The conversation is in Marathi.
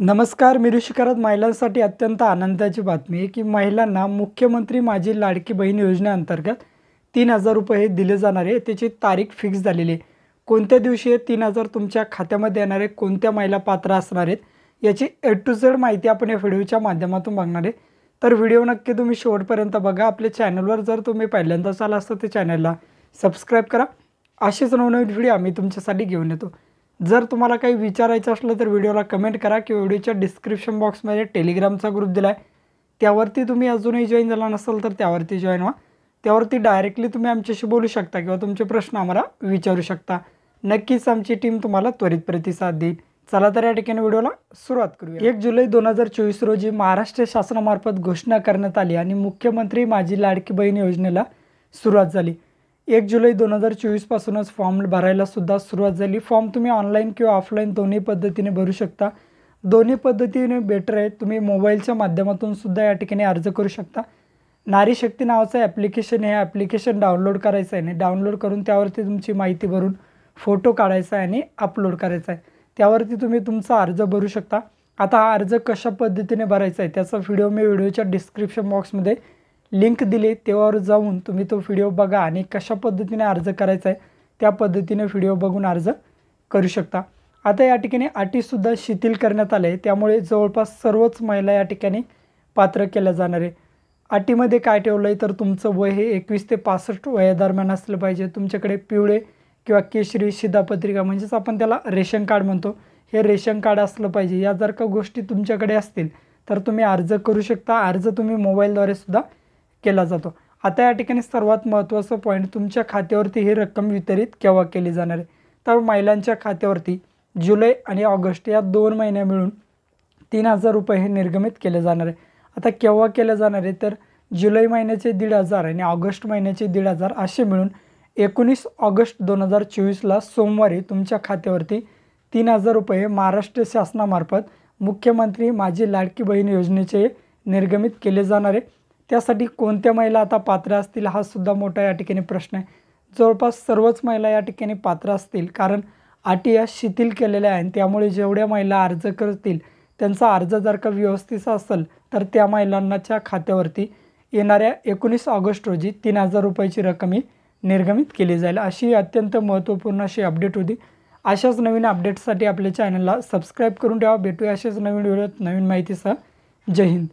नमस्कार. मी ऋषी करत महिलांसाठी अत्यंत आनंदाची बातमी आहे की महिलांना मुख्यमंत्री माझी लाडकी बहीण योजनेअंतर्गत 3,000 रुपये दिले जाणार आहे. त्याची तारीख फिक्स झालेली आहे. कोणत्या दिवशी हे 3,000 तुमच्या खात्यामध्ये येणार आहे, कोणत्या महिला पात्र असणार आहेत, याची ए टू झेड माहिती आपण या व्हिडिओच्या माध्यमातून बघणार आहे. तर व्हिडिओ नक्की तुम्ही शेवटपर्यंत बघा. आपल्या चॅनलवर जर तुम्ही पहिल्यांदाच आला असता तर चॅनलला सबस्क्राईब करा. असेच नवनवीन व्हिडिओ आम्ही तुमच्यासाठी घेऊन येतो. जर तुम्हाला काही विचारायचं असलं तर व्हिडिओला कमेंट करा किंवा व्हिडिओच्या डिस्क्रिप्शन बॉक्समध्ये टेलिग्रामचा ग्रुप दिला आहे, त्यावरती तुम्ही अजूनही जॉईन झाला नसाल तर त्यावरती जॉईन व्हा. त्यावरती डायरेक्टली तुम्ही आमच्याशी बोलू शकता किंवा तुमचे प्रश्न आम्हाला विचारू शकता. नक्कीच आमची टीम तुम्हाला त्वरित प्रतिसाद देईल. चला तर या ठिकाणी व्हिडिओला सुरुवात करूया. 1 जुलै 2024 रोजी महाराष्ट्र शासनामार्फत घोषणा करण्यात आली आणि मुख्यमंत्री माझी लाडकी बहीण योजनेला सुरुवात झाली. 1 जुलै 2024 पासूनच फॉर्म भरायला सुद्धा सुरुवात झाली. फॉर्म तुम्ही ऑनलाईन किंवा ऑफलाईन दोन्ही पद्धतीने भरू शकता. दोन्ही पद्धतीने बेटर आहे. तुम्ही मोबाईलच्या माध्यमातून सुद्धा या ठिकाणी अर्ज करू शकता. नारी शक्ती नावाचं ॲप्लिकेशन, हे ॲप्लिकेशन डाउनलोड करायचं आहे आणि डाउनलोड करून त्यावरती तुमची माहिती भरून फोटो काढायचा आहे आणि अपलोड करायचा आहे. त्यावरती तुम्ही तुमचा अर्ज भरू शकता. आता हा अर्ज कशा पद्धतीने भरायचा आहे त्याचा व्हिडिओ मी व्हिडिओच्या डिस्क्रिप्शन बॉक्समध्ये लिंक दिली, त्यावर जाऊन तुम्ही तो व्हिडिओ बघा आणि कशा पद्धतीने अर्ज करायचा आहे त्या पद्धतीने व्हिडिओ बघून अर्ज करू शकता. आता या ठिकाणी अटीसुद्धा शिथिल करण्यात आले आहे, त्यामुळे जवळपास सर्वच महिला या ठिकाणी पात्र केल्या जाणार आहे. अटीमध्ये काय ठेवलं आहे तर तुमचं वय हे 21 ते 65 वयादरम्यान असलं पाहिजे. तुमच्याकडे पिवळे किंवा केशरी शिधापत्रिका म्हणजेच आपण त्याला रेशन कार्ड म्हणतो, हे रेशन कार्ड असलं पाहिजे. या जर का गोष्टी तुमच्याकडे असतील तर तुम्ही अर्ज करू शकता. अर्ज तुम्ही मोबाईलद्वारे सुद्धा केला जातो. आता या ठिकाणी सर्वात महत्त्वाचं पॉईंट, तुमच्या खात्यावरती ही रक्कम वितरित केव्हा केली जाणार आहे. तर महिलांच्या खात्यावरती जुलै आणि ऑगस्ट या 2 महिने मिळून 3,000 रुपये हे निर्गमित केले जाणार आहे. आता केव्हा केले जाणार आहे तर जुलै महिन्याचे 1,500 आणि ऑगस्ट महिन्याचे 1,500 असे मिळून 19 ऑगस्ट 2024ला सोमवारी तुमच्या खात्यावरती 3,000 रुपये महाराष्ट्र शासनामार्फत मुख्यमंत्री माझी लाडकी बहीण योजनेचे निर्गमित केले जाणार आहे. त्यासाठी कोणत्या महिला आता पात्र असतील हा सुद्धा मोठा या ठिकाणी प्रश्न आहे. जवळपास सर्वच महिला या ठिकाणी पात्र असतील, कारण अटी या शिथिल केलेल्या आहेत. त्यामुळे जेवढ्या महिला अर्ज करतील त्यांचा अर्ज जर का व्यवस्थित असेल तर त्या महिलांच्या खात्यावरती येणाऱ्या 19 ऑगस्ट रोजी 3,000 रुपयाची रक्कम ही निर्गमित केली जाईल. अशी अत्यंत महत्त्वपूर्ण अशी अपडेट होती. अशाच नवीन अपडेट्ससाठी आपल्या चॅनलला सबस्क्राईब करून ठेवा. भेटूया अशाच नवीन व्हिडिओत नवीन माहितीसह. जय हिंद.